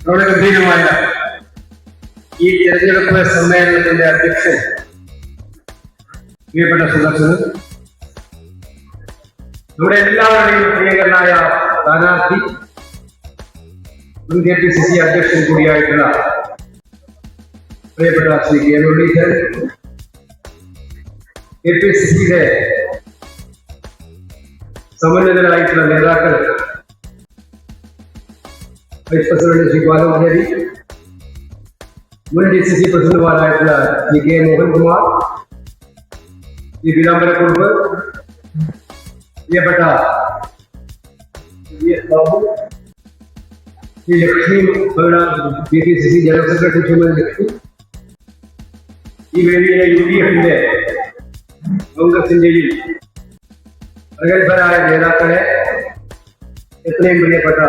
വളരെ ഗംഭീരമായ ഈ തെരഞ്ഞെടുപ്പ് സമ്മേളനത്തിന്റെ അധ്യക്ഷൻ പ്രിയപ്പെട്ട സദസ്സന്, നമ്മുടെ എല്ലാവരുടെയും പ്രിയങ്കരനായ സ്ഥാനാർത്ഥി മുൻ KPCC അധ്യക്ഷൻ കൂടിയായിട്ടുള്ള പ്രിയപ്പെട്ട ശ്രീ കെ മുരളീധരൻ, KPCCയുടെ സമന്വിതരായിട്ടുള്ള നേതാക്കൾ, വൈസ് പ്രസിഡന്റ് ശ്രീ ബാലമുരളി, മുൻ DCC പ്രസിഡന്റുമാരായിട്ടുള്ള ശ്രീ കെ മോഹൻകുമാർ, ശ്രീ പീതാംബരക്കുറുപ്പ്, പ്രിയപ്പെട്ട Babu, Shri Lakshmi KPCC general secretary Shrimati Lakshmi, ഈ വേദിയിലെ UDFന്റെ കോൺഗ്രസിന്റെയും പ്രഗത്ഭരായ നേതാക്കളെ, എത്രയും പ്രിയപ്പെട്ട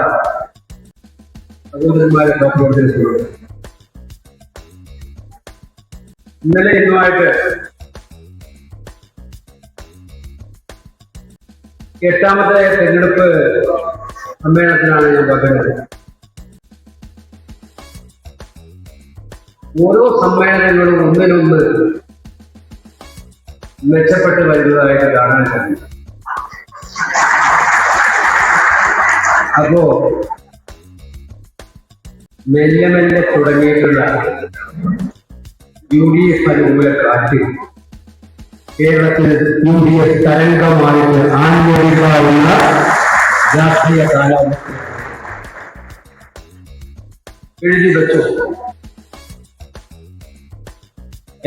സഹോദരന്മാരെ, പ്രവർത്തകരുണ്ട്. ഇന്നലെ ഇന്നുമായിട്ട് 8ാമത്തെ തെരഞ്ഞെടുപ്പ് സമ്മേളനത്തിലാണ് ഞാൻ പങ്കെടുത്തത്. ഓരോ സമ്മേളനങ്ങളും ഒന്നിനൊന്ന് മെച്ചപ്പെട്ട് വരുന്നതായിട്ട് കാണാൻ കഴിയും. അപ്പോ മെല്ലെ മെല്ലെ തുടങ്ങിയിട്ടുള്ള UDF അനുകൂല കാറ്റ് കേരളത്തിൽ UDF തരംഗമായിട്ട് ആഞ്ഞടിക്കാവുന്ന രാഷ്ട്രീയ കാലാവസ്ഥ എഴുതി വെച്ചു.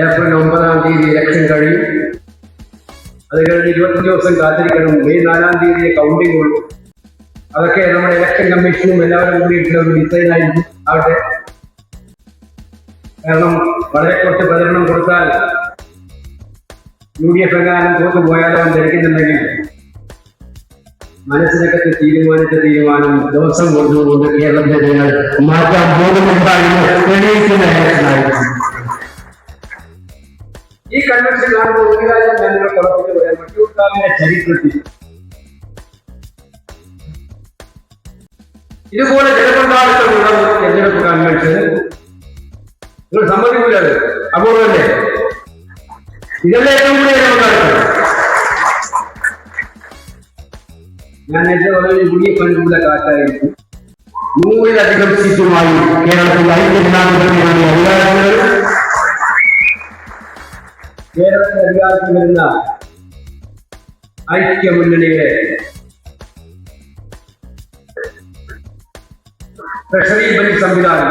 ഏപ്രിൽ 9-ാം തീയതി ഇലക്ഷൻ കഴിയും. അത് കഴിഞ്ഞ് 20 ദിവസം കാത്തിരിക്കണം. മെയ് 4-ാം തീയതി കൗണ്ടിംഗ് ഉള്ളൂ. അതൊക്കെ നമ്മുടെ ഇലക്ഷൻ കമ്മീഷനും എല്ലാവരും കൂടിയിട്ടുള്ള ഒരു ഡിസൈൻ ആവട്ടെ. കാരണം വളരെ കുറച്ച് പ്രചരണം കൊടുത്താൽ UDF എങ്ങാനും തോറ്റു പോയാലോ എന്ന് ധരിക്കുന്നുണ്ടെങ്കിൽ മനസ്സിനകത്ത് തീരുമാനിച്ച തീരുമാനം ദിവസം കൊണ്ടുകൊണ്ട് കേരളത്തിലെ ജനങ്ങൾ മാറ്റാൻ പോകുന്നുണ്ടായിരുന്നു. ഈ കൺവെൻഷൻ കാണുമ്പോൾ ഒരു കാര്യം ഞാൻ നിങ്ങൾ പുറത്തേക്ക് പറയാം. വട്ടിയൂർക്കാവിന്റെ ചരിത്രത്തിൽ ഇതുപോലെ ജനപങ്കാളിത്തമുള്ള തെരഞ്ഞെടുപ്പ് കൺവെൻഷൻ നിങ്ങൾ സമ്മതിക്കില്ലത് അപൂർവല്ലേ? ഇതല്ലേ ഏറ്റവും കൂടുതൽ ജനപങ്കാളിത്തം. ഞാൻ നേരത്തെ പറഞ്ഞ UDF അനുകൂല കാറ്റായിരിക്കും. 100-ലധികം സീറ്റുമായി കേരളത്തിൽ കേരളത്തിൽ അധികാരത്തിൽ വരുന്ന ഐക്യ മുന്നണിയുടെ ട്രഷറി ബെഞ്ച് സംവിധാനം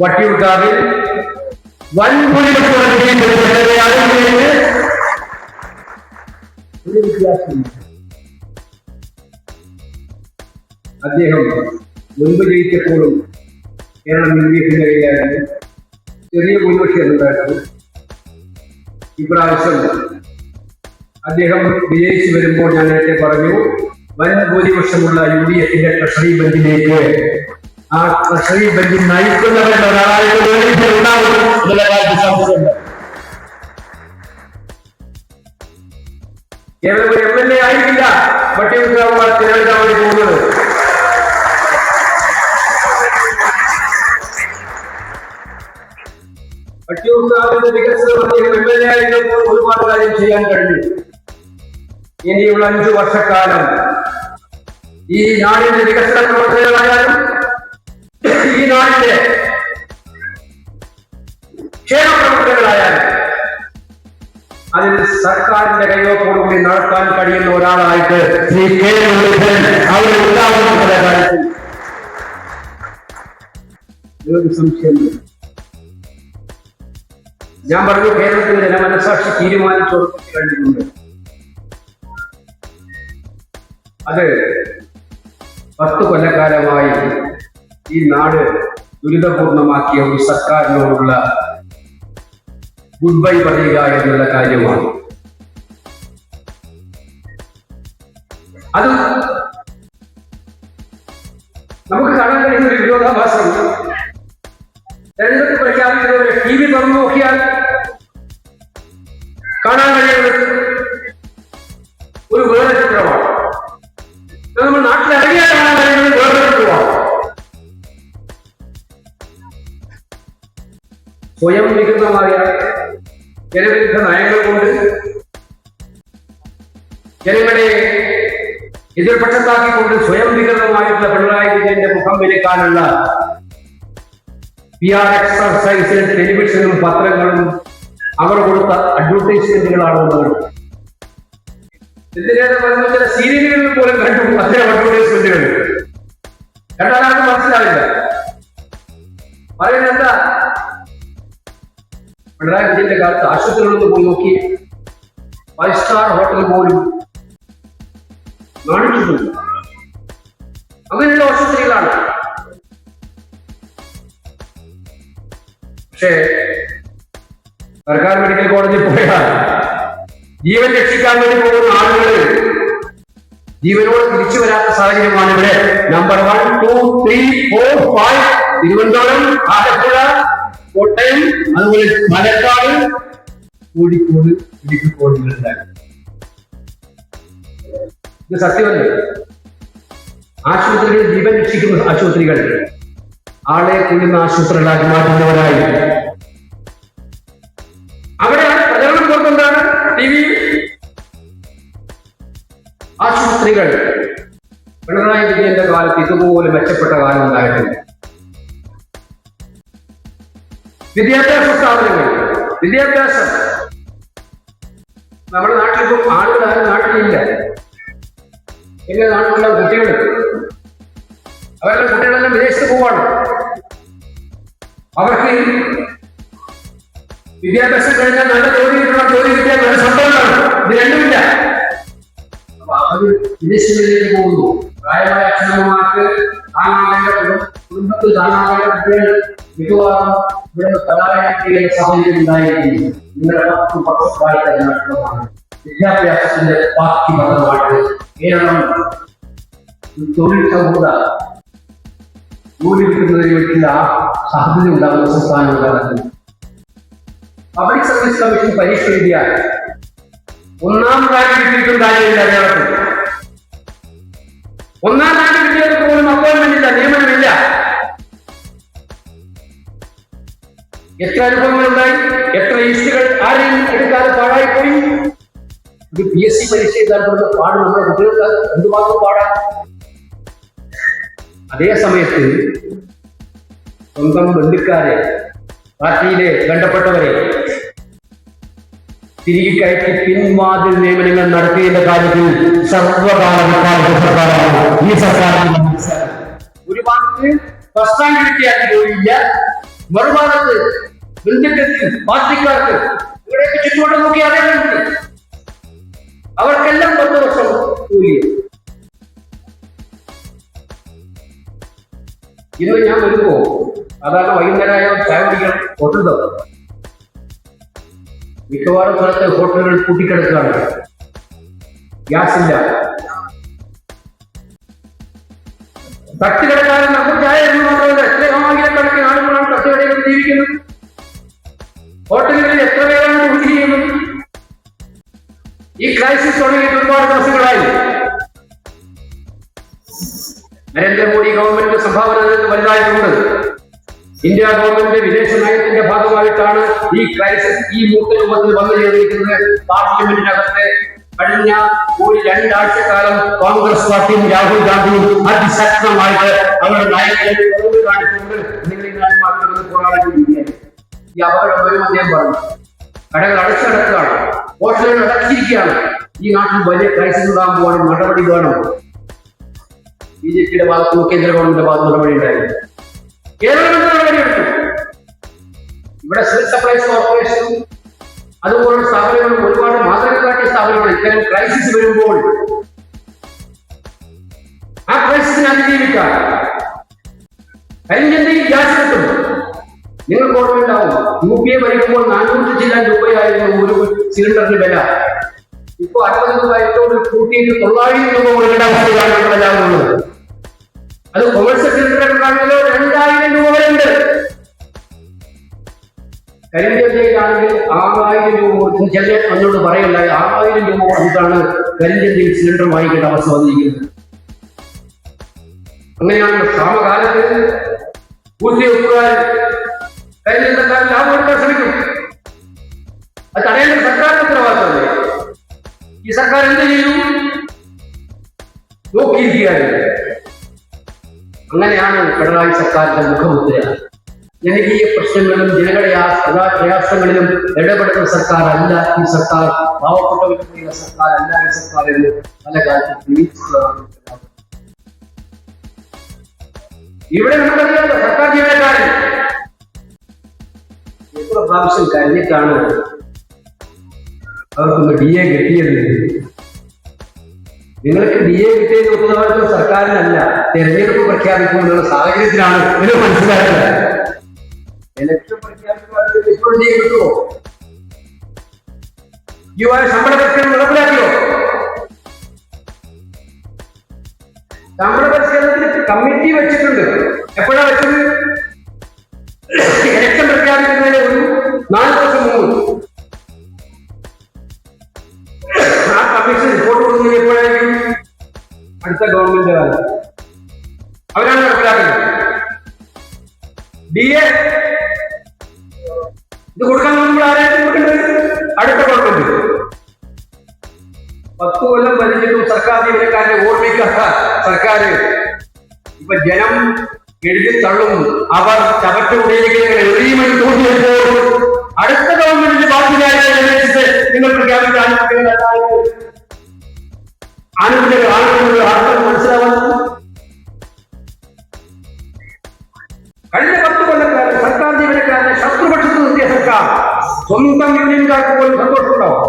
വട്ടിയൂർക്കാവിൽ അദ്ദേഹം മുൻപ് ജയിച്ചപ്പോഴും കേരളം UDFന്റെ കയ്യിലായിരുന്നു. ചെറിയ ഭൂരിപക്ഷം ഉണ്ടായിരുന്നു. ഇപ്രാവശ്യം അദ്ദേഹം വിജയിച്ചു വരുമ്പോൾ ഞാൻ നേരത്തെ പറഞ്ഞു, വൻ ഭൂരിപക്ഷമുള്ള UDFന്റെ ട്രഷറി ബെഞ്ചിലേക്ക് ആ ട്രഷറി ബെഞ്ചിൽ നയിക്കുന്നവരുടെ ഒരാളായിട്ട് ഉണ്ടാവും എന്നുള്ള കാര്യത്തിൽ സംശയമുണ്ട്. കേവലം ഒരു MLA ആയിരിക്കില്ല വട്ടിയൂർക്കാവ് തിരഞ്ഞെടുക്കാൻ വേണ്ടി പോകുന്നത്. വട്ടിയൂർക്കാവിന്റെ വികസനം അദ്ദേഹം MLA ആയിരുന്നപ്പോൾ ഒരുപാട് കാര്യം ചെയ്യാൻ കഴിഞ്ഞു. ഇനിയുള്ള 5 വർഷക്കാലം ഈ നാടിന്റെ വികസന പ്രവർത്തനങ്ങളായാലും ഈ നാടിന്റെ ക്ഷേമ പ്രവർത്തനങ്ങളായാലും അതിൽ സർക്കാരിന്റെ കൈവപ്പോടുകൂടി നടത്താൻ കഴിയുന്ന ഒരാളായിട്ട് ശ്രീ കെ മുരളീധരൻ അവിടെ ഉണ്ടാവുന്ന കാര്യത്തിൽ ഒരു സംശയമില്ല. ഞാൻ പറഞ്ഞു, കേരളത്തിന്റെ ജനമനസാക്ഷി തീരുമാനിച്ചുറപ്പിച്ചു കഴിഞ്ഞിട്ടുണ്ട്. അത് 10 കൊല്ലക്കാലമായി ഈ നാട് ദുരിതപൂർണമാക്കിയ ഒരു സർക്കാരിനോടുള്ള ഗുഡ് ബൈ പറയുക എന്നുള്ള കാര്യമാണ്. അത് നമുക്ക് കാണാൻ കഴിയുന്ന ഒരു വിരോധാഭാസം. തെരഞ്ഞെടുപ്പ് പ്രഖ്യാപിക്കുന്നവരെ TV തുറന്നു നോക്കിയാൽ കാണാൻ കഴിയുന്നത് ഒരു വേറെ ചിത്രമാണ്. നമ്മൾ നാട്ടിലിറങ്ങിയാൽ കാണാൻ കഴിയുന്നത് വേറൊരു സ്വയം വികൃതമായ ജനവിരുദ്ധ നയങ്ങൾ കൊണ്ട് ജനങ്ങളെ എതിർപക്ഷത്താക്കിക്കൊണ്ട് സ്വയം വികൃതമായിട്ടുള്ള പിണറായി വിജയന്റെ മുഖം വിലക്കാനുള്ള PR എക്സർസൈസിലും ടെലിവിഷനും പത്രങ്ങളും അവർ കൊടുത്ത അഡ്വർടൈസ്മെന്റുകളാണ് ഉള്ളത്. ഇതിനേറെ പറഞ്ഞ ചില സീരിയലുകളിൽ പോലും കണ്ടു അത്തരം അഡ്വർടൈസ്മെന്റുകൾ കണ്ടാൽ ആർക്കും മനസ്സിലാവില്ല. പറയുന്നത് എന്താ? പിണറായി വിജയന്റെ കാലത്ത് ആശുപത്രികളിൽ പോയി നോക്കി 5 സ്റ്റാർ ഹോട്ടൽ പോലും കാണിച്ചിട്ടുണ്ട്. അങ്ങനെയുള്ള ആശുപത്രികളാണ്. പക്ഷേ സർക്കാർ മെഡിക്കൽ കോളേജിൽ പോയാൽ ജീവൻ രക്ഷിക്കാൻ വേണ്ടി പോകുന്ന ആളുകൾ ജീവനോട് തിരിച്ചു വരാത്ത സാഹചര്യമാണ് ഇവിടെ. നമ്പർ 1, 2, 3, 4, 5 തിരുവനന്തപുരം, ആലപ്പുഴ, കോട്ടയം, അതുപോലെ പാലക്കാട്, കോഴിക്കോട് മെഡിക്കൽ കോളേജുകളുണ്ടായിരുന്നു. ഇത് സത്യമല്ലേ? ആശുപത്രികൾ ജീവൻ രക്ഷിക്കുന്ന ആശുപത്രികൾ ആളെ കൊല്ലുന്ന ആശുപത്രികളാക്കി മാറ്റുന്നവരായി അവിടെ പ്രചരണം പുറത്തെന്താണ്? TV ആശുപത്രികൾ പിണറായി വിജയന്റെ കാലത്ത് ഇതുപോലെ മെച്ചപ്പെട്ട കാലം ഉണ്ടായിട്ടില്ല. വിദ്യാഭ്യാസ സ്ഥാപനങ്ങൾ, വിദ്യാഭ്യാസം നമ്മുടെ നാട്ടിലിപ്പം ആളുകൾ ആരും നാട്ടിലില്ല. എങ്ങനെ നാട്ടിലുള്ള കുട്ടികൾ അവരുടെ കുട്ടികളെല്ലാം വിദേശത്ത് പോവാണ്. അവർക്ക് വിദ്യാഭ്യാസം കഴിഞ്ഞാൽ നല്ല ജോലി കിട്ടണം, ജോലി കിട്ടിയാൽ നല്ല ശമ്പളമാണ്. ഇത് രണ്ടുമില്ല. അപ്പൊ അവർ വിദേശങ്ങളിലേക്ക് പോകുന്നു. പ്രായമായ അച്ഛനമ്മമാർക്ക് കുടുംബത്തിൽ താങ്ങാവേണ്ട കുട്ടികൾ മിക്കവാറും ഇവിടെ കലാലയ സാഹചര്യം ഉണ്ടായിരിക്കുന്നു. നിങ്ങളുടെ 10 വായിക്കാൻ നടത്തുന്നതാണ് വിദ്യാഭ്യാസത്തിന്റെ ബാക്കി ഭാഗമായിട്ട് കേരളം തൊഴിൽ സൗഹൃദ ജോലി കിട്ടുന്നതിന് വേണ്ടിയുള്ള സാധ്യത ഉണ്ടാകുന്ന സംസ്ഥാനം ഉണ്ടാകുന്നു. പബ്ലിക് സർവീസ് കമ്മീഷൻ പരീക്ഷ എഴുതിയാൽ 1ാം റാങ്ക് കിട്ടിയിട്ടും കാര്യമില്ല. കേരളത്തിൽ 1ാം റാങ്ക് കിട്ടിയവർക്ക് പോലും അപ്പോയിന്റ്മെന്റ് ഇല്ല, നിയമനമില്ല. എത്ര അനുഭവങ്ങളുണ്ടായി, എത്ര ഈസ്റ്റുകൾ ആരെയും എടുക്കാതെ പാഴായിപ്പോയി. ഒരു PSC പരീക്ഷ എഴുതാനുള്ള പാട് നമ്മുടെ കുട്ടികൾക്ക് എന്തുമാത്രം പാടാം. അതേ സമയത്ത് സ്വന്തം ബന്ധുക്കാരെ, പാർട്ടിയിലെ ബന്ധപ്പെട്ടവരെ തിരികെ കയറ്റി പിൻവാതിൽ നിയമനങ്ങൾ നടത്തിയതിന്റെ കാര്യത്തിൽ സർവകാല സർക്കാരാണ് ഈ സർക്കാർ. ഒരു ഭാഗത്ത് ഫസ്റ്റ് റാങ്ക് കിട്ടിയാൽ ജോലിയില്ല, മറുഭാഗത്ത് ബന്ധുക്കൾക്ക്, പാർട്ടിക്കാർക്ക് ഇവിടെയൊക്കെ ചുറ്റുവട്ടം നോക്കി അറിയാനുണ്ട്. അവർക്കെല്ലാം 10 വർഷം ജോലിയാണ്. ഇന്ന് ഞാൻ വരുമ്പോ സാധാരണ വൈകുന്നേരമായ ചായ കുടിക്കാൻ ഹോട്ടൽ തന്നു. മിക്കവാറും സ്ഥലത്ത് ഹോട്ടലുകൾ കൂട്ടിക്കിടക്കുകയാണ്. ഗ്യാസ് ഇല്ല. തട്ടുകിടക്കാരൻ നമ്മൾ ചായ എന്ന് മാത്രമല്ല, എത്രയായിരക്കണക്കിന് ആളുകളാണ് തട്ടുകടയിൽ ജീവിക്കുന്നത്. ഹോട്ടലുകളിൽ എത്ര പേരാണ് ജോലി ചെയ്യുന്നത്. ഈ ക്രൈസിസ് തുടങ്ങിയിട്ട് ഒരുപാട് ദിവസങ്ങളായി. നരേന്ദ്രമോദി ഗവൺമെന്റ് സംഭാവന വലുതായിട്ടുണ്ട്. ഇന്ത്യ ഗവൺമെന്റ് വിദേശ നയത്തിന്റെ ഭാഗമായിട്ടാണ് ഈ ക്രൈസിസ് ഈ മൂത്ത രൂപത്തിൽ വന്നു ചേർന്നിരിക്കുന്നത്. പാർലമെന്റിനകത്ത് കഴിഞ്ഞ 2 ആഴ്ചക്കാലം കോൺഗ്രസ് പാർട്ടിയും രാഹുൽ ഗാന്ധിയും അതിശക്തമായിട്ട് അവരുടെ നയങ്ങളെ കുറവ് കാണിച്ചുകൊണ്ട് നിങ്ങൾ ഇങ്ങനെ മാത്രമെന്ന് പോരാടിക്കൊണ്ടിരിക്കുകയാണ്. ഈ അപകടം വരും അദ്ദേഹം പറഞ്ഞു. കടകൾ അടച്ചടക്കുകയാണ്, ഹോട്ടലുകൾ അടച്ചിരിക്കുകയാണ്. ഈ നാട്ടിൽ വലിയ ക്രൈസിസ് ഉണ്ടാകാൻ പോകണം, നടപടി വേണം. BJPയുടെ ഭാഗത്തുനിന്ന് കേന്ദ്ര ഗവൺമെന്റിന്റെ ഭാഗത്ത് നടപടി ഉണ്ടായിരുന്നു. കേരളം നടപടിയെടുത്തു. ഇവിടെ സിവിൽ സപ്ലൈസ് കോർപ്പറേഷനും അതുപോലുള്ള സ്ഥാപനങ്ങളും ഒരുപാട് മാതൃക കാട്ടിയ സ്ഥാപനങ്ങൾ ഇത്തരം ക്രൈസിസ് വരുമ്പോൾ ആ ക്രൈസിസിനെ അതിജീവിക്കാൻ കരിഞ്ചന്തയിൽ ഗ്യാസ് കിട്ടും. നിങ്ങൾക്ക് ഓർമ്മയുണ്ടാവും, UPA ഭരിക്കുമ്പോൾ 400 ചില്ലാൻ രൂപയായിരുന്നു ഒരു സിലിണ്ടറിന് വില. ഇപ്പൊ 60 രൂപ ഏറ്റവും കൂട്ടിയിട്ട് 900 രൂപ കൊടുക്കേണ്ട അവസ്ഥയാണ് നമ്മളെല്ലാവരും ഉള്ളത്. അത് കൊമേഴ്സ്യൽ സിലിണ്ടറുകളാണെങ്കിലോ 2000 രൂപ വരെ ഉണ്ട്. കരിഞ്ചന്തയിലാണെങ്കിൽ 6000 രൂപ കൊടുത്ത് ചില എന്നോട് പറയല്ല, 6000 രൂപ കൊടുത്തിട്ടാണ് കരിഞ്ചന്തയിൽ സിലിണ്ടർ വാങ്ങിക്കേണ്ട അവസ്ഥ വന്നിരിക്കുന്നത്. അങ്ങനെയാണ് ക്ഷാമകാലത്ത് പൂർത്തിവെക്കാൻ കയ്യിലുള്ള കാര്യം ലാഭം എടുക്കാൻ ശ്രമിക്കും. അത് തടയേണ്ട സർക്കാരിന്റെ ഉത്തരവാദിത്തമല്ലേ? ഈ സർക്കാർ എന്ത് ചെയ്യും? നോക്കിയിരിക്കുകയാണ്. അങ്ങനെയാണ് പിണറായി സർക്കാരിന്റെ മുഖമുദ്ര. ജനകീയ പ്രശ്നങ്ങളിലും ജനങ്ങളുടെ പ്രയാസങ്ങളിലും ഇടപെടുന്ന സർക്കാർ അല്ല ഈ സർക്കാർ, പാവപ്പെട്ടവരുടെ സർക്കാർ അല്ല ഈ സർക്കാർ എന്ന് പല കാലത്തും തെളിയിച്ചിട്ടുള്ളതാണ്. ഇവിടെ നമുക്കറിയാമല്ലോ, സർക്കാർ ജീവനക്കാരൻ എത്ര പ്രാവശ്യം കഴിഞ്ഞിട്ടാണ് അവർക്കൊന്ന് DA കിട്ടിയത്. നിങ്ങൾക്ക് DA കിട്ടിയത് ഉത്തരവാദിത്വം സർക്കാരിനല്ല, തെരഞ്ഞെടുപ്പ് പ്രഖ്യാപിക്കുമെന്നുള്ള സാഹചര്യത്തിലാണ് നിങ്ങൾ മനസ്സിലാക്കുന്നത്. ഇലക്ഷൻ പ്രഖ്യാപിക്കുമ്പോൾ DA കിട്ടുമോ? ശമ്പള പരിഷ്കരണം നടപ്പിലാക്കിയോ? ശമ്പള പരിഷ്കരണത്തിന് കമ്മിറ്റി വെച്ചിട്ടുണ്ട്. എപ്പോഴാണ് വെച്ചത്? ഇലക്ഷൻ പ്രഖ്യാപിക്കുന്നതിന് ഒരു 4 ദിവസം മുമ്പ്. ആ കമ്മീഷൻ റിപ്പോർട്ട് കൊടുക്കുന്നത് എപ്പോഴായിരിക്കും? അടുത്ത ഗവൺമെന്റ് കാലം. അവരാണ് നടപ്പിലാക്കുന്നത്. DA ഇത് കൊടുക്കാൻ നമ്മൾ ആരായിട്ട് കൊടുക്കേണ്ടത്? അടുത്ത ഗവൺമെന്റ്. 10 കൊല്ലം ഭരിച്ചിട്ടും സർക്കാർ ജീവനക്കാരെ ഓർമ്മിക്കാത്ത സർക്കാർ ഇപ്പൊ ജനം എഴുതി തള്ളും. അവർ ചവറ്റുകൊണ്ടിരിക്കുന്ന എറിയുമെന്ന് തോന്നിയപ്പോൾ അടുത്ത ഗവൺമെന്റിന്റെ ബാധ്യതയായിട്ട് നിങ്ങൾ പ്രഖ്യാപിച്ച ആനുകൂല്യങ്ങൾ ആർക്കും മനസ്സിലാവുന്നു. കഴിഞ്ഞ 10 കൊല്ലക്കാലം സർക്കാർ ജീവനക്കാരനെ ശത്രുപക്ഷത്ത് നിർത്തിയ സർക്കാർ സ്വന്തം യൂണിയൻകാർക്ക് പോലും സന്തോഷമുണ്ടാവും.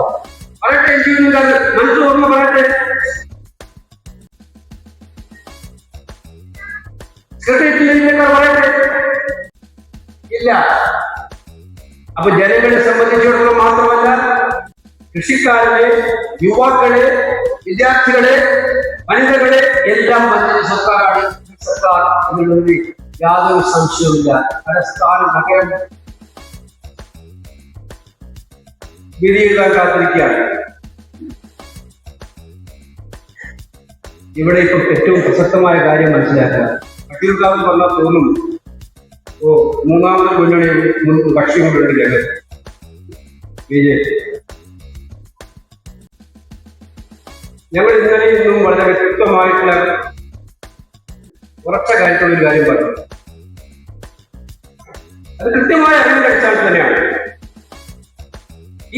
പറയട്ടെ, യൂണിയൻകാർ മനസ്സ് ഓർമ്മ പറയട്ടെ. സെക്രട്ടേറിയറ്റിലേക്കാർ പറയട്ടെ, ഇല്ല. അപ്പൊ ജനങ്ങളെ സംബന്ധിച്ചിടത്തോളം മാത്രമല്ല, കൃഷിക്കാരെ, യുവാക്കളെ, വിദ്യാർത്ഥികളെ, വനിതകളെ എല്ലാം മറ്റൊരു സർക്കാരാണ് ഈ സർക്കാർ എന്നുള്ളതിൽ യാതൊരു സംശയവുമില്ല. തലസ്ഥാന നഗരം വിധിയെഴുതാൻ കാത്തിരിക്കുകയാണ്. ഇവിടെ ഇപ്പൊ ഏറ്റവും പ്രസക്തമായ കാര്യം മനസ്സിലാക്കുക. കട്ടിയൂർക്കാവിൽ വന്നാൽ തോന്നും മൂന്നാമത് മുന്നണി കക്ഷി കൊണ്ടുണ്ട് രംഗത്ത് BJP. ഞങ്ങൾ ഇന്നലെ ഇന്നും വളരെ വ്യക്തമായിട്ടുള്ള ഉറച്ച കാര്യത്തിലുള്ള ഒരു കാര്യം പറഞ്ഞു. അത് കൃത്യമായ അറിവിന്റെ അടിസ്ഥാനത്തിൽ തന്നെയാണ്.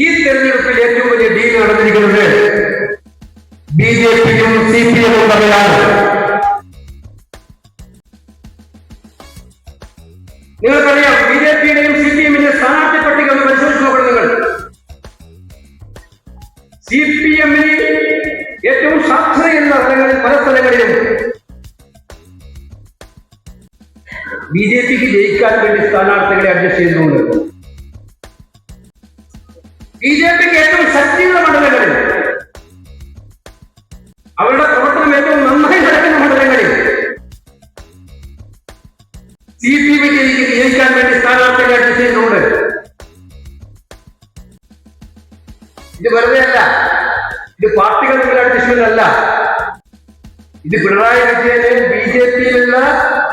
ഈ തെരഞ്ഞെടുപ്പിൽ ഏറ്റവും വലിയ ഡീൽ നടന്നിരിക്കുന്നത് BJPയും CPMും തമ്മിലാണ്. നിങ്ങൾക്കറിയാം, BJPയുടെയും CPMിന്റെ സ്ഥാനാർത്ഥി പട്ടിക ഒന്ന് പരിശോധിച്ച് നോക്കണം നിങ്ങൾ. CPMന് ഏറ്റവും സാധ്യതയുള്ള സ്ഥലങ്ങളിൽ, പല സ്ഥലങ്ങളിലും BJPക്ക് ജയിക്കാൻ വേണ്ടി സ്ഥാനാർത്ഥികളെ അഡ്ജസ്റ്റ് ചെയ്യുന്നുണ്ട്. BJPക്ക് ഏറ്റവും ശക്തിയുള്ള മണ്ഡലങ്ങളിൽ, അവരുടെ പ്രവർത്തനം ഏറ്റവും നന്നായി നടക്കുന്ന മണ്ഡലങ്ങളിൽ CPMക്ക് ജയിക്കാൻ വേണ്ടി സ്ഥാനാർത്ഥികളെ അഡ്ജസ്റ്റ് ചെയ്യുന്നുണ്ട്. ഇത് വെറുതെ അല്ല, ഇത് പാർട്ടികൾ തമ്മിൽ അഡ്ജസ്റ്റ്മെന്റ് അല്ല. ഇത് പിണറായി വിജയനെ BJPയിലുള്ള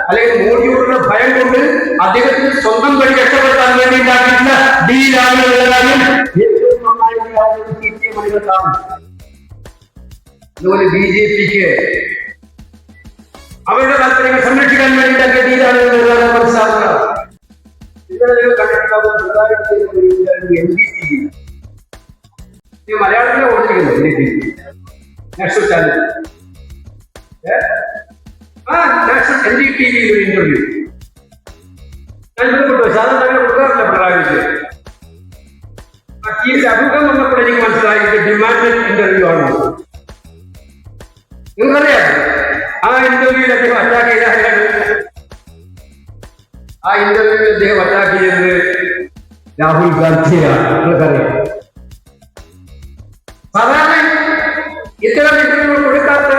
അല്ലെങ്കിൽ മോദിയോടുള്ള ഭയം കൊണ്ട് അദ്ദേഹത്തിന് സ്വന്തം വഴി രക്ഷപ്പെടുത്താൻ വേണ്ടി ഉണ്ടാക്കിയിട്ടുള്ള ഡീലാണെന്നുള്ള കാര്യം ഏറ്റവും നന്നായി CPM അണികൾക്കാണ്. അതുപോലെ BJPക്ക് അവരുടെ താല്പര്യങ്ങൾ സംരക്ഷിക്കാൻ വേണ്ടി ഉണ്ടാക്കിയ ഡീലാണ് മനസ്സിലാക്കുക. ഇന്നലെ നിങ്ങൾ കണ്ടിട്ടുണ്ടാവും, മലയാളത്തിലെ ഓടിച്ചിരിക്കുന്നു നാഷണൽ ചാനൽ, നാഷണൽ NDTV ഒരു ഇന്റർവ്യൂ ഞാൻ കൊടുത്തു. സാധാരണ കൊടുക്കാറില്ല പിണറായി വിജയൻ. ഈ അഭിമുഖം വന്നപ്പോൾ എനിക്ക് മനസ്സിലായി ഇത് ഡിമാൻഡ് ഇന്റർവ്യൂ ആണ്. നിങ്ങൾക്കറിയാം, ആ ഇന്റർവ്യൂവിൽ അദ്ദേഹം അറ്റാക്ക് ചെയ്ത അറ്റാക്ക് ചെയ്തത് രാഹുൽ ഗാന്ധിയാണ്. നിങ്ങൾക്കറിയാം, സാധാരണ ഇത്തരം ഇന്റർവ്യൂ കൊടുക്കാത്ത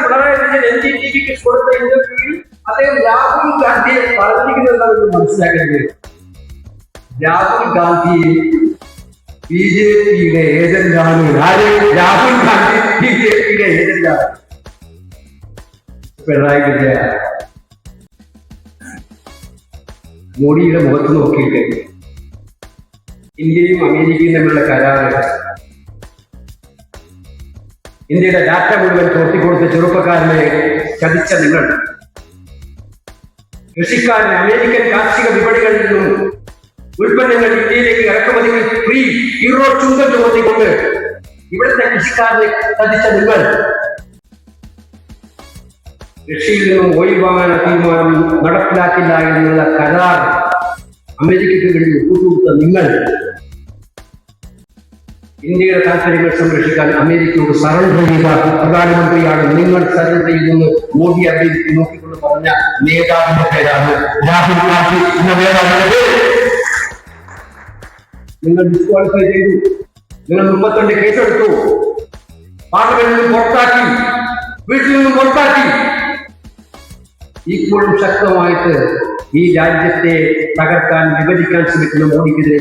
പിണറായി വിജയൻ NDTVക്ക് കൊടുത്ത ഇന്റർവ്യൂവിൽ അദ്ദേഹം രാഹുൽ ഗാന്ധിയെ പറഞ്ഞിരിക്കുന്നത് മനസ്സിലാക്കേണ്ടത്. രാഹുൽ ഗാന്ധി BJPയുടെ ഏജന്റാണ്. രാഹുൽ ഗാന്ധി BJPയുടെ ഏജന്റാണ്. പിണറായി വിജയൻ മോഡിയുടെ മുഖത്ത് നോക്കിയിട്ട് ഇന്ത്യയും അമേരിക്കയും തമ്മിലുള്ള കരാറ്, ഇന്ത്യയുടെ ഡാറ്റ മുഴുവൻ ചോർത്തിക്കൊടുത്ത ചെറുപ്പക്കാരനെ ചതിച്ച നിങ്ങൾ, കൃഷിക്കാരന് അമേരിക്കൻ കാർഷിക വിപണികളിൽ നിന്നും ഉൽപ്പന്നങ്ങൾ ഇന്ത്യയിലേക്ക് ഇറക്കുമതികൾ ഫ്രീ ഹീറോ ചുങ്കം ചുമത്തിക്കൊണ്ട് ഇവിടുത്തെ കൃഷിക്കാരനെ ചതിച്ച നിങ്ങൾ, കൃഷിയിൽ നിന്നും ഒഴിവാങ്ങാനുള്ള തീരുമാനം നടപ്പിലാക്കില്ല എന്നുള്ള കരാർ അമേരിക്കയ്ക്ക് വേണ്ടി ഒത്തുകൊടുത്ത നിങ്ങൾ, ഇന്ത്യയുടെ താല്പര്യങ്ങൾ സംരക്ഷിക്കാൻ അമേരിക്കയോട് സറണ്ടർ ചെയ്ത പ്രധാനമന്ത്രിയാണ് നിങ്ങൾ. സറണ്ടർ ചെയ്തെന്ന് മോദി അമേരിക്ക നോക്കിക്കൊണ്ട് പറഞ്ഞ നേതാവിന്റെ പേരാണ് രാഹുൽ ഗാന്ധി എന്ന നേതാവിന്റെ. നിങ്ങൾ ഡിസ്ക്വാളിഫൈ ചെയ്തു, നിങ്ങൾ 32 കേസെടുത്തു, പാർലമെന്റിൽ നിന്നും പുറത്താക്കി, വീട്ടിൽ നിന്നും പുറത്താക്കി. ഇപ്പോഴും ശക്തമായിട്ട് ഈ രാജ്യത്തെ തകർക്കാൻ, വിഭജിക്കാൻ ശ്രമിക്കുന്ന മോദിക്കെതിരെ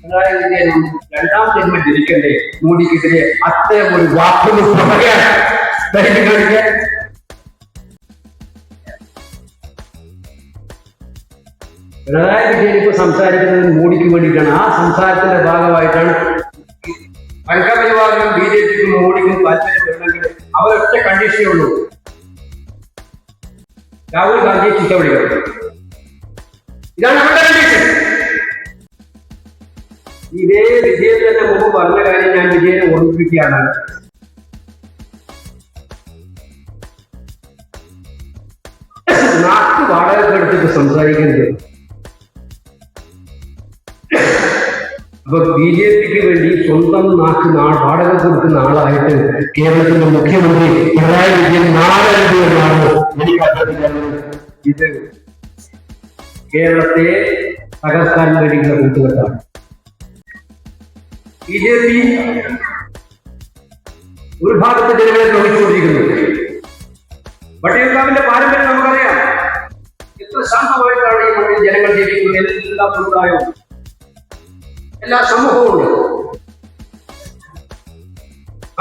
പിണറായി വിജയൻ രണ്ടാം ജന്മം ജനിക്കണ്ടേ മോദിക്കെതിരെ അത്തരം ഒരു വാക്കുകൾ പറയാൻ ധരിക്കാൻ? പിണറായി വിജയൻ ഇപ്പൊ സംസാരിക്കുന്നത് മോഡിക്ക് വേണ്ടിയിട്ടാണ്. ആ സംസാരത്തിന്റെ ഭാഗമായിട്ടാണ് സംഘപരിവാറിനും ബി ജെ പിക്കും മോഡിക്കും താല്പര്യപ്പെടുന്നെങ്കിൽ അവരൊറ്റ കണ്ടീഷനേ ഉള്ളൂ, രാഹുൽ ഗാന്ധിയെ ചീത്ത വിളിക്കണം. ഇതാണ് അവരുടെ കണ്ടീഷൻ. ഇതേ വിജയൻ തന്നെ മുമ്പ് പറഞ്ഞ കാര്യം ഞാൻ വിജയനെ ഓർമ്മിപ്പിക്കുകയാണ്. നാക്ക് വാടക എടുത്തിട്ട് സംസാരിക്കരുത്. അപ്പൊ ബി ജെ പിക്ക് വേണ്ടി സ്വന്തം നാക്ക് വാടക കൊടുക്കുന്ന ആളായിട്ട് കേരളത്തിന്റെ മുഖ്യമന്ത്രി പിണറായി വിജയൻ നാടകരുത് എന്നാണ് എനിക്ക് അഭ്യർത്ഥിക്കുന്നത്. ഇത് കേരളത്തെ തകർക്കാൻ വേണ്ടിയുള്ള കൂട്ടുകെട്ടാണ്. ബി ജെ പി ഒരു ഭാഗത്ത് ജനങ്ങളെ ദ്രോഹിച്ചുകൊണ്ടിരിക്കുന്നു. വട്ടിയൂർക്കാവിന്റെ പാരമ്പര്യം നമുക്കറിയാം. എത്ര ശാന്തമായിട്ടാണ് ഈ മണ്ണിൽ ജനങ്ങൾ ജീവിക്കുന്നത്. എല്ലാ സമുദായവും എല്ലാ സമൂഹവും ഉണ്ട്.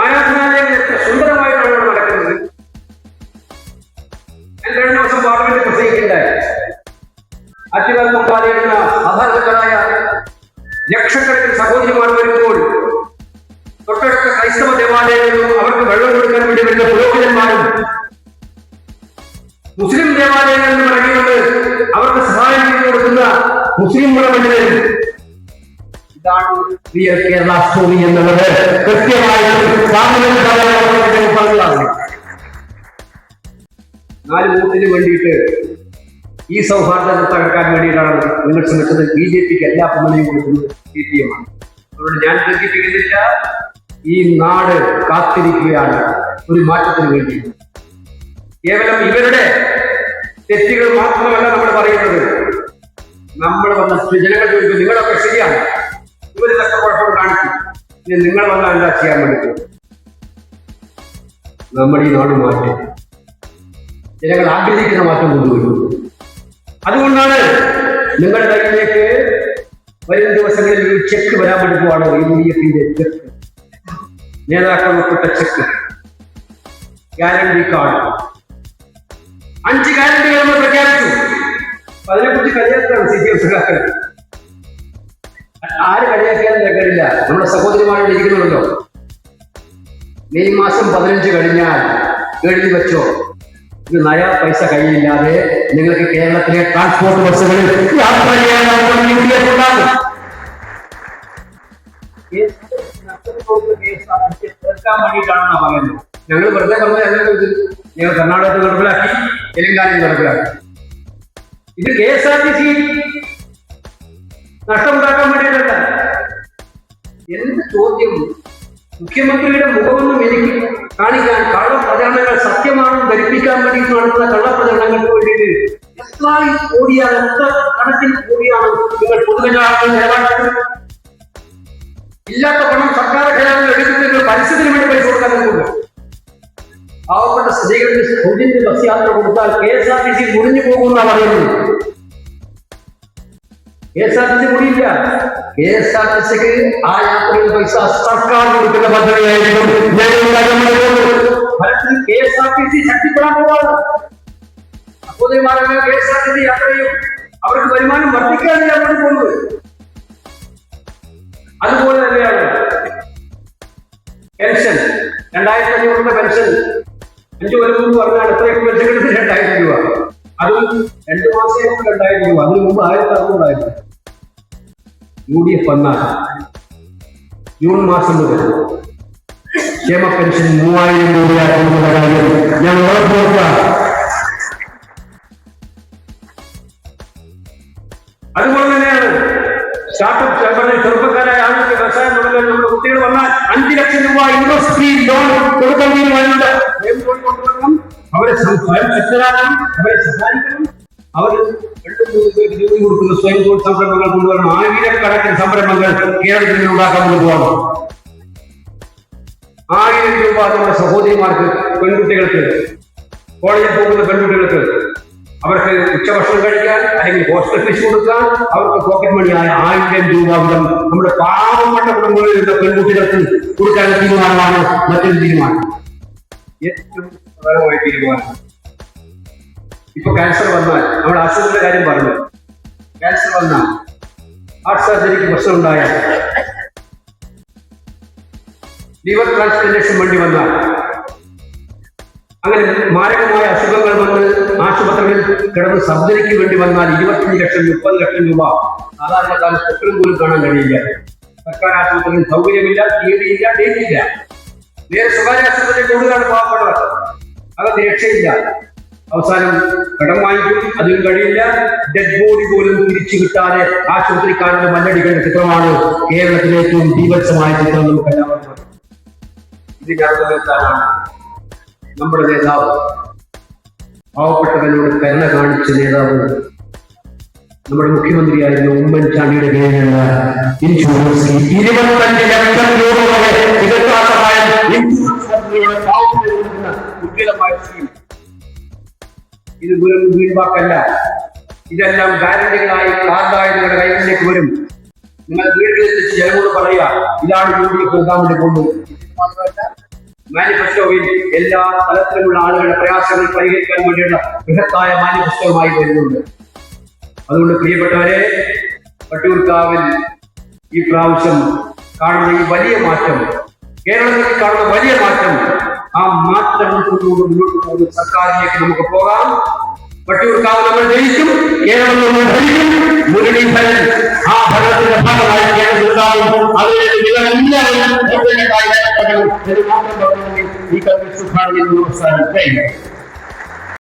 ആരാധനാലയങ്ങൾ എത്ര സുന്ദരമായിട്ടാണ് ഇവിടെ നടക്കുന്നത്. ഞാൻ കഴിഞ്ഞ ദിവസം പാർലമെന്റ് പ്രസംഗിക്കുണ്ടായി. ആറ്റുകാൽ മുമ്പാതെയുള്ള സാധാരണക്കാരായ ലക്ഷക്കണക്കിന് സഹോദരിമാർ വരുമ്പോൾ തൊട്ടടുത്ത ക്രൈസ്തവ ദേവാലയങ്ങളിലും അവർക്ക് വെള്ളം കൊടുക്കാൻ വേണ്ടി വരുന്ന പുരോഹിതന്മാരും മുസ്ലിം ദേവാലയങ്ങളിൽ നിന്ന് ഇറങ്ങിയത് അവർക്ക് സഹായം ചെയ്തു കൊടുക്കുന്ന മുസ്ലിം മുറമണ്ഡലരും. ഇതാണ് കേരള സ്റ്റോറി എന്നുള്ളത് കൃത്യമായി 4 വോട്ടിന് വേണ്ടിയിട്ട് ഈ സൗഹാർദ്ദത്തെ തകർക്കാൻ വേണ്ടിയിട്ടാണ് നിങ്ങൾ ശ്രമിച്ചത്. ബി ജെ പിക്ക് എല്ലാ പിന്തുണയും കൊടുക്കുന്നത് CPM ആണ്. അതുകൊണ്ട് ഞാൻ ബന്ധിപ്പിക്കുന്നില്ല. ഈ നാട് കാത്തിരിക്കുകയാണ് ഒരു മാറ്റത്തിന് വേണ്ടി. കേവലം ഇവരുടെ തെറ്റുകൾ മാത്രമല്ല നമ്മൾ പറയുന്നത്. നമ്മൾ വന്ന ജനങ്ങൾ ചോദിക്കും, നിങ്ങളൊക്കെ ശരിയാണ്, ഇവരിതൊക്കെ കുഴപ്പം കാണിക്കും, ഇനി നിങ്ങൾ വന്നാൽ എന്താ ചെയ്യാൻ വേണ്ടി? നമ്മുടെ ഈ നാട് മാറ്റും. ജനങ്ങൾ ആഗ്രഹിക്കുന്ന മാറ്റം കൊണ്ടുവരും. അതുകൊണ്ടാണ് നിങ്ങളുടെ കയ്യിലേക്ക് വരും ദിവസങ്ങളിൽ ഒരു ചെക്ക് വരാൻ വേണ്ടി പോവാണ്. UDF-ന്റെ ചെക്ക്, നേതാക്കൾ ഉൾപ്പെട്ട ചെക്ക്, ഗ്യാരണ്ടി കാർഡ്. 5 ഗ്യാരണ്ടികൾ നമ്മൾ പ്രഖ്യാപിച്ചു. അതിനെക്കുറിച്ച് കളിയാക്കാണ് CPM. ആര് കളിയാക്കിയാലും കേൾക്കാനില്ല. നമ്മുടെ സഹോദരിമാരോട് ഇരിക്കുന്നുണ്ടല്ലോ. മെയ് മാസം 15 കഴിഞ്ഞാൽ എഴുതി വെച്ചോ, ഒരു നയ പൈസ കയ്യിലില്ലാതെ നിങ്ങൾക്ക് കേരളത്തിലെ ട്രാൻസ്പോർട്ട് ബസ്സുകളിൽ യാത്ര ചെയ്യാൻ തീർക്കാൻ വേണ്ടിയിട്ടാണെന്നാ പറയുന്നത്. ഞങ്ങൾ വെറുതെ പറഞ്ഞ ഞങ്ങൾ കർണാടകത്തിൽ നടപ്പിലാക്കി, തെലങ്കാനയിൽ നടപ്പിലാക്കി. ഇത് KSRTC നഷ്ടമുണ്ടാക്കാൻ വേണ്ടിയിട്ടല്ല. എന്ത് ചോദ്യം? മുഖ്യമന്ത്രിയുടെ മുഖമൊന്നും എനിക്ക് കാണിക്കാൻ, കള്ളപ്രചരണങ്ങൾ സത്യമാണെന്ന് ധരിപ്പിക്കാൻ വേണ്ടി നടത്തുന്ന കള്ളപ്രചരണങ്ങൾക്ക് വേണ്ടിയിട്ട് എത്ര കോടിയാണ്, എത്ര കണക്കിന് കോടിയാണ് നിങ്ങൾ പൊതുജനങ്ങൾക്ക് നിലവാക്കുന്നത്? ഇല്ലാത്ത പണം സർക്കാർ ഖജനാവിൽ എടുക്കുന്നത് പരസ്യത്തിന് വേണ്ടി പൈസ കൊടുക്കാൻ നോക്കുക. പാവപ്പെട്ട സ്ത്രീകൾക്ക് സൗജന്യ ബസ് യാത്ര കൊടുത്താൽ KSRTC മുറിഞ്ഞു പോകുമെന്നാണ് പറയുന്നത്. KSRTC മുടിയില്ല. KSRTCക്ക് ആ യാത്രയുടെ പൈസ സർക്കാർ കൊടുക്കുന്ന പദ്ധതിയായിരിക്കും. ഫലത്തിൽ KSRTC ശക്തിപ്പെടാൻ പോവാണ്. സഹോദരിമാരെ KSRTC യാത്ര ചെയ്യും. അവർക്ക് വരുമാനം വർദ്ധിക്കാനല്ല അങ്ങോട്ട് പോകുന്നത്. അതുപോലെ തന്നെയാണ് പെൻഷൻ. 2500 പെൻഷൻ 5 കൊല്ലം മുമ്പ് പറഞ്ഞാൽ എത്രയൊക്കെ പെൻഷൻ കിട്ടുന്നത് 2000 രൂപ. അതും 2 മാസം 2000 രൂപ. അതിന് മുമ്പ് 1600 UDF വന്നാൽ ജൂൺ മാസം മുതൽ ക്ഷേമ പെൻഷൻ 3000 രൂപയാകുന്ന കാര്യം ഞാൻ ഉറപ്പുവരുത്താം. അതുപോലെ തന്നെയാണ് സ്റ്റാർട്ടപ്പ് ചെറുപ്പക്കാരായ ആളുകൾക്ക് വ്യവസായം തുടങ്ങാൻ നമ്മുടെ കുട്ടികൾ വന്നാൽ 5 ലക്ഷം രൂപ ഇൻഡസ്ട്രി ലോൺ കൊടുക്കാൻ തീരുമാനിച്ച അവരെ സ്വയം ശക്തരാക്കണം, അവരെ സഹായിക്കണം. അവർ 2-3 പേർക്ക് ജോലി കൊടുക്കുന്ന സ്വയം തൊഴിൽ സംരംഭങ്ങൾ കൊണ്ടുവരണം. 1000കണക്കിന് സംരംഭങ്ങൾ കേരളത്തിൽ ഉണ്ടാക്കാൻ കൊണ്ടുപോകണം. 1000 രൂപ നമ്മുടെ സഹോദരിമാർക്ക്, പെൺകുട്ടികൾക്ക്, കോളേജിൽ പോകുന്ന പെൺകുട്ടികൾക്ക് അവർക്ക് ഉച്ചഭക്ഷണം കഴിക്കാൻ അല്ലെങ്കിൽ ഹോസ്റ്റൽ ഫീസ് കൊടുക്കാൻ അവർക്ക് പോക്കറ്റ് മണിയായ 1000 രൂപ വീതം നമ്മുടെ പാവപ്പെട്ട കുടുംബങ്ങളിൽ നിന്ന് പെൺകുട്ടികൾക്ക് കൊടുക്കാൻ തീരുമാനമാണ് മറ്റൊരു തീരുമാനം. ഏറ്റവും പ്രധാനമായ തീരുമാനം. ഇപ്പൊ ക്യാൻസർ വന്നാൽ നമ്മുടെ ആശുപത്രിയുടെ കാര്യം പറഞ്ഞു. ക്യാൻസർ വന്നാൽ ഹാർട്ട് സർജറിക്ക് പ്രശ്നം ഉണ്ടായാൽ, ലിവർ ട്രാൻസ്പ്ലാന്റേഷൻ വേണ്ടി വന്നാൽ, അങ്ങനെ മാരകമായ അസുഖങ്ങൾ വന്ന് ആശുപത്രിയിൽ കിടന്ന് സർജറിക്ക് വേണ്ടി വന്നാൽ 25 ലക്ഷം 30 ലക്ഷം രൂപ സാധാരണക്കാരൻ സ്വപ്നം പോലും കാണാൻ കഴിയില്ല. സർക്കാർ ആശുപത്രിയിൽ സൗകര്യമില്ല, തീയതിയില്ല, ഡേറ്റില്ല. നേരെ സ്വകാര്യ ആശുപത്രിയിൽ കൂടുതലാണ് പാവപ്പെട്ടവർ. അതൊക്കെ രക്ഷയില്ല. അവസാനം കടം വാങ്ങിക്കും, അതിനും കഴിയില്ല. ഡെഡ് ബോഡി പോലും തിരിച്ചു കിട്ടാതെ ആശുപത്രിക്കാരുടെ മല്ലടികളുടെ ചിത്രമാണ് കേരളത്തിലെ ഏറ്റവും ബീഭത്സമായ ചിത്രം. നമുക്ക് എല്ലാവർക്കും ഇതിനകത്താണ് നമ്മുടെ നേതാവ്, പാവപ്പെട്ടവനോട് കരുണ കാണിച്ച നേതാവ്, നമ്മുടെ മുഖ്യമന്ത്രിയായിരുന്ന ഉമ്മൻചാണ്ടിയുടെ കീഴിലുള്ള ഇൻഷുറൻസ് 25 ലക്ഷം രൂപ വരെ ചികിത്സാ സഹായം ഉജ്ജ്വലമായ സ്കീം. ഇത് വെറും വീഴ്വാക്കല്ല. ഇതെല്ലാം ഗ്യാരണ്ടികളായി കാർഡായി നിങ്ങളുടെ കൈകളിലേക്ക് വരും. നിങ്ങൾ വീടുകളിലെത്തിച്ച് ജനങ്ങളോട് പറയുക, ഇതാണ് UDF നൽകാൻ വേണ്ടി പോകുന്നത്. മാനിഫെസ്റ്റോയിൽ എല്ലാ തലത്തിലുമുള്ള ആളുകളുടെ പ്രയാസങ്ങൾ പരിഹരിക്കാൻ വേണ്ടിയുള്ള ബൃഹത്തായ മാനിഫെസ്റ്റോമായി വരുന്നുണ്ട്. അതുകൊണ്ട് പ്രിയപ്പെട്ടവരെ, വട്ടിയൂർക്കാവിൽ ഈ പ്രാവശ്യം കാണുന്ന ഈ വലിയ മാറ്റം, കേരളത്തിൽ കാണുന്ന വലിയ മാറ്റം, ആ മാറ്റം കൊണ്ടുകൊണ്ട് മുന്നോട്ട് പോകുന്ന സർക്കാരിലേക്ക് നമുക്ക് പോകാം. വട്ടിയൂർക്കാവ് നമ്മൾ ജയിക്കും, കേരളം നമ്മൾ ഭരിക്കും. മുരളീധരൻ ആ ഭരണത്തിന്റെ ഭാഗമായി കേരളത്തിലുണ്ടാകും. അതുകൊണ്ട് നിങ്ങളെല്ലാവരും ഈ കവിത സുഖാണെന്ന്